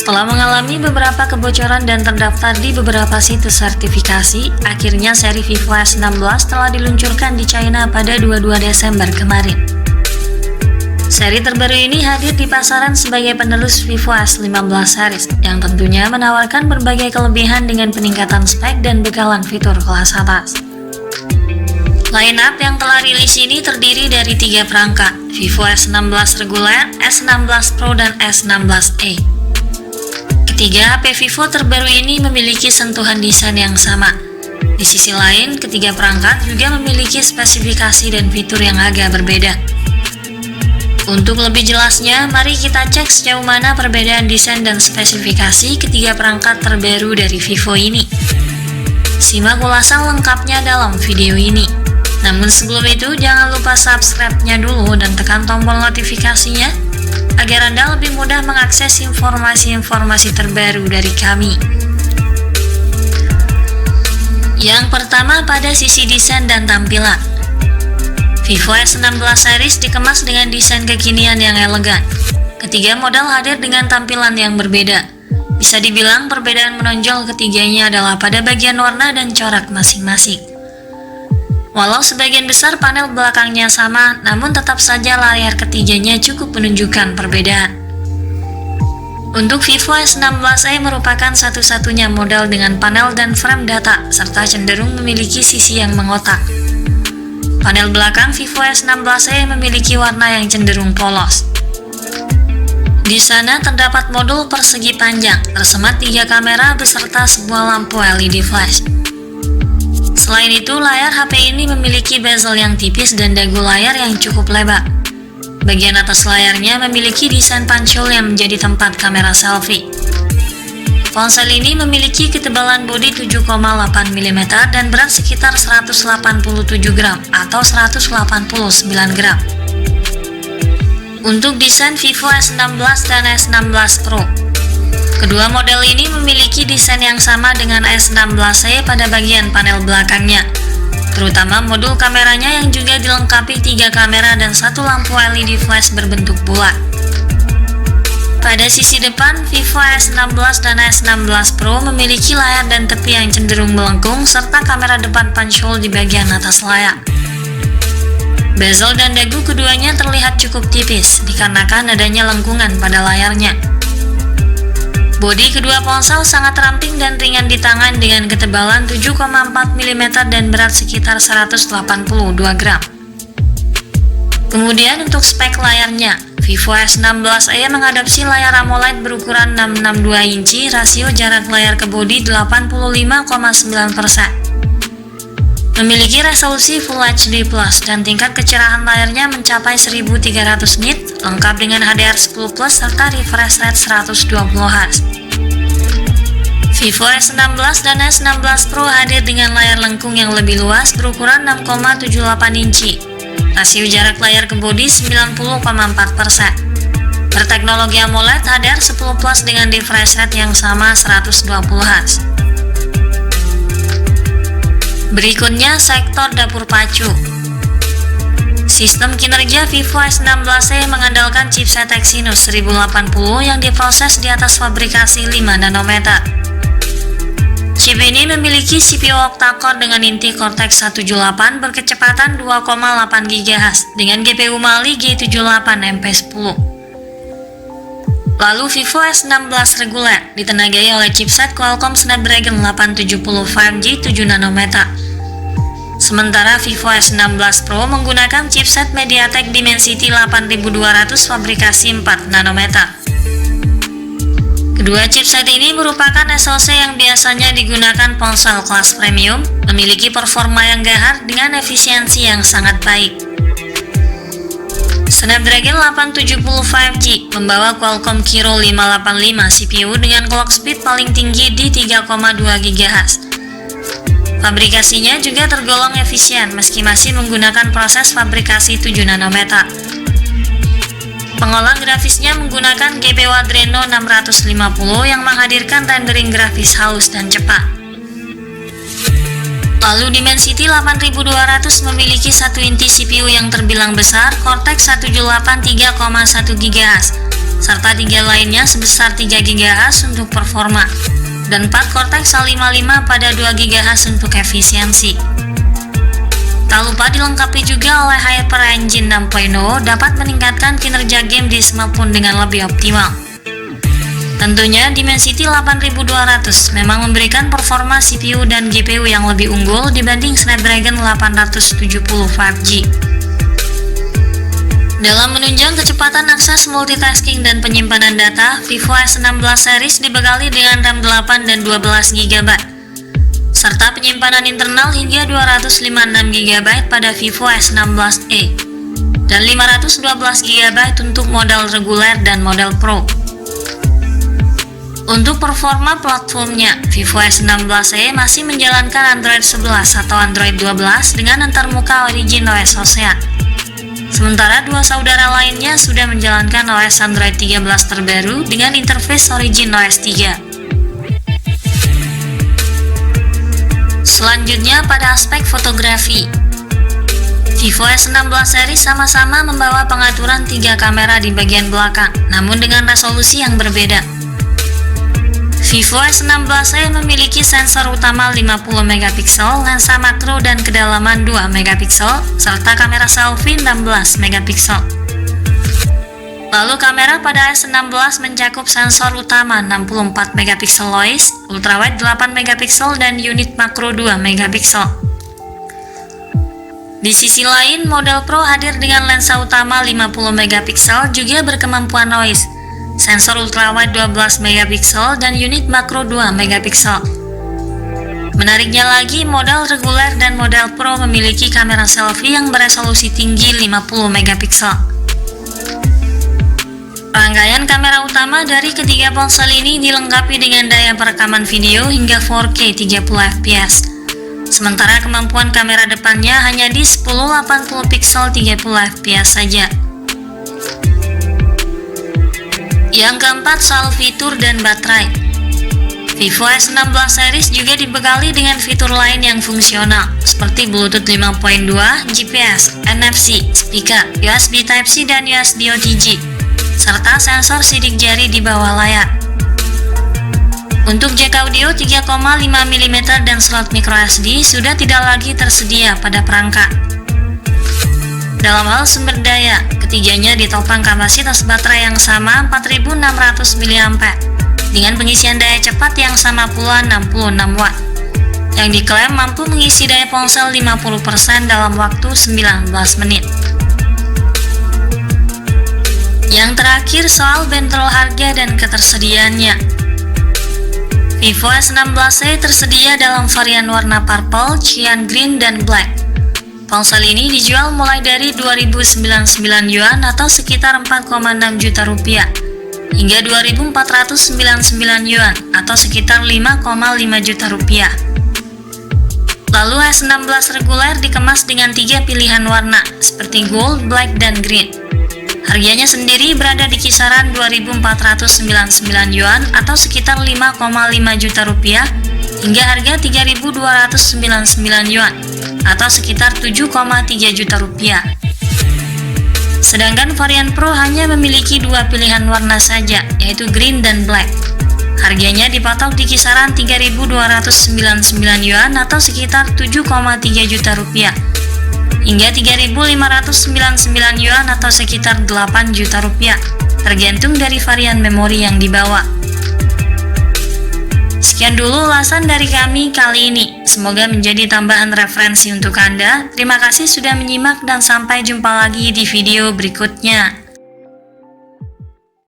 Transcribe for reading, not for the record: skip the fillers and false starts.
Setelah mengalami beberapa kebocoran dan terdaftar di beberapa situs sertifikasi, akhirnya seri Vivo S16 telah diluncurkan di China pada 22 Desember kemarin. Seri terbaru ini hadir di pasaran sebagai penerus Vivo S15 series yang tentunya menawarkan berbagai kelebihan dengan peningkatan spek dan bekalan fitur kelas atas. Line-up yang telah rilis ini terdiri dari 3 perangkat, Vivo S16 reguler, S16 Pro, dan S16e. Ketiga HP Vivo terbaru ini memiliki sentuhan desain yang sama. Di sisi lain, ketiga perangkat juga memiliki spesifikasi dan fitur yang agak berbeda. Untuk lebih jelasnya, mari kita cek sejauh mana perbedaan desain dan spesifikasi ketiga perangkat terbaru dari Vivo ini. Simak ulasan lengkapnya dalam video ini. Namun sebelum itu, jangan lupa subscribe-nya dulu dan tekan tombol notifikasinya agar Anda lebih mudah mengakses informasi-informasi terbaru dari kami. Yang pertama, pada sisi desain dan tampilan. Vivo S16 series dikemas dengan desain kekinian yang elegan. Ketiga model hadir dengan tampilan yang berbeda. Bisa dibilang perbedaan menonjol ketiganya adalah pada bagian warna dan corak masing-masing. Walau sebagian besar panel belakangnya sama, namun tetap saja layar ketiganya cukup menunjukkan perbedaan. Untuk Vivo S16e merupakan satu-satunya model dengan panel dan frame data, serta cenderung memiliki sisi yang mengotak. Panel belakang Vivo S16e memiliki warna yang cenderung polos. Di sana terdapat modul persegi panjang, tersemat 3 kamera beserta sebuah lampu LED flash. Selain itu, layar HP ini memiliki bezel yang tipis dan dagu layar yang cukup lebar. Bagian atas layarnya memiliki desain punch-hole yang menjadi tempat kamera selfie. Ponsel ini memiliki ketebalan bodi 7,8 mm dan berat sekitar 187 gram atau 189 gram. Untuk desain Vivo S16 dan S16 Pro, kedua model ini memiliki desain yang sama dengan S16e pada bagian panel belakangnya, terutama modul kameranya yang juga dilengkapi 3 kamera dan 1 lampu LED flash berbentuk bulat. Pada sisi depan, Vivo S16 dan S16 Pro memiliki layar dan tepi yang cenderung melengkung serta kamera depan punch hole di bagian atas layar. Bezel dan dagu keduanya terlihat cukup tipis dikarenakan adanya lengkungan pada layarnya. Bodi kedua ponsel sangat ramping dan ringan di tangan dengan ketebalan 7,4 mm dan berat sekitar 182 gram. Kemudian untuk spek layarnya, Vivo S16e mengadopsi layar AMOLED berukuran 662 inci, rasio jarak layar ke bodi 85,9%. Memiliki resolusi Full HD+, dan tingkat kecerahan layarnya mencapai 1300 nit, lengkap dengan HDR10+, serta refresh rate 120Hz. Vivo S16 dan S16 Pro hadir dengan layar lengkung yang lebih luas berukuran 6,78 inci. Rasio jarak layar ke bodi 90,4%. Berteknologi AMOLED HDR10+ dengan refresh rate yang sama 120Hz. Berikutnya, sektor dapur pacu. Sistem kinerja Vivo S16e mengandalkan chipset Exynos 1080 yang diproses di atas fabrikasi 5 nanometer. Chip ini memiliki CPU octa-core dengan inti Cortex A78 berkecepatan 2,8 GHz dengan GPU Mali G78 MP10. Lalu Vivo S16 reguler ditenagai oleh chipset Qualcomm Snapdragon 870 5G 7 nanometer. Sementara Vivo S16 Pro menggunakan chipset MediaTek Dimensity 8200 fabrikasi 4 nanometer. Kedua chipset ini merupakan SoC yang biasanya digunakan ponsel kelas premium, memiliki performa yang gahar dengan efisiensi yang sangat baik. Snapdragon 870 5G membawa Qualcomm Kryo 585 CPU dengan clock speed paling tinggi di 3,2 GHz. Fabrikasinya juga tergolong efisien meski masih menggunakan proses fabrikasi 7 nanometer. Pengolah grafisnya menggunakan GPU Adreno 650 yang menghadirkan rendering grafis halus dan cepat. Lalu Dimensity 8200 memiliki 1 inti CPU yang terbilang besar, Cortex A78 3,1 GHz. serta 3 lainnya sebesar 3 GHz untuk performa, dan 4 Cortex A55 pada 2 GHz untuk efisiensi. Tak lupa dilengkapi juga oleh HyperEngine 6.0 dapat meningkatkan kinerja game di smartphone dengan lebih optimal. Tentunya Dimensity 8200 memang memberikan performa CPU dan GPU yang lebih unggul dibanding Snapdragon 870 5G. Dalam menunjang kecepatan akses multitasking dan penyimpanan data, Vivo S16 series dibekali dengan RAM 8 dan 12 GB, serta penyimpanan internal hingga 256 GB pada Vivo S16e, dan 512 GB untuk model reguler dan model Pro. Untuk performa platformnya, Vivo S16e masih menjalankan Android 11 atau Android 12 dengan antarmuka Origin OS Ocean. Sementara dua saudara lainnya sudah menjalankan OS Android 13 terbaru dengan interface Origin OS 3. Selanjutnya pada aspek fotografi, Vivo S16 series sama-sama membawa pengaturan 3 kamera di bagian belakang, namun dengan resolusi yang berbeda. Vivo S16e memiliki sensor utama 50 megapiksel, lensa makro dan kedalaman 2 megapiksel, serta kamera selfie 16 megapiksel. Lalu kamera pada S16 mencakup sensor utama 64 megapiksel lois, ultrawide 8 megapiksel dan unit makro 2 megapiksel. Di sisi lain, model Pro hadir dengan lensa utama 50 megapiksel juga berkemampuan noise, sensor ultrawide 12 megapiksel dan unit makro 2 megapiksel. Menariknya lagi, model reguler dan model Pro memiliki kamera selfie yang beresolusi tinggi 50 megapiksel. Rangkaian kamera utama dari ketiga ponsel ini dilengkapi dengan daya perekaman video hingga 4K 30 fps. Sementara kemampuan kamera depannya hanya di 1080 pixel 30 fps saja. Yang keempat, soal fitur dan baterai. Vivo S16 series juga dibekali dengan fitur lain yang fungsional, seperti Bluetooth 5.2, GPS, NFC, speaker, USB Type-C dan USB OTG, serta sensor sidik jari di bawah layar. Untuk jack audio 3,5 mm dan slot microSD sudah tidak lagi tersedia pada perangkat. Dalam hal sumber daya, ketiganya ditopang kapasitas baterai yang sama 4600 mAh dengan pengisian daya cepat yang sama pula 66 Watt, yang diklaim mampu mengisi daya ponsel 50% dalam waktu 19 menit. Yang terakhir, soal bentrol harga dan ketersediaannya. Vivo S16e tersedia dalam varian warna purple, cyan, green, dan black. Ponsel ini dijual mulai dari 2.099 yuan atau sekitar 4,6 juta rupiah hingga 2.499 yuan atau sekitar 5,5 juta rupiah. Lalu S16 reguler dikemas dengan 3 pilihan warna seperti gold, black, dan green. Harganya sendiri berada di kisaran 2.499 yuan atau sekitar 5,5 juta rupiah hingga harga 3.299 yuan atau sekitar 7,3 juta rupiah. Sedangkan varian Pro hanya memiliki 2 pilihan warna saja, yaitu green dan black. Harganya dipatok di kisaran 3.299 yuan atau sekitar 7,3 juta rupiah hingga 3.599 yuan atau sekitar 8 juta rupiah, tergantung dari varian memori yang dibawa. Sekian dulu ulasan dari kami kali ini. Semoga menjadi tambahan referensi untuk Anda. Terima kasih sudah menyimak dan sampai jumpa lagi di video berikutnya.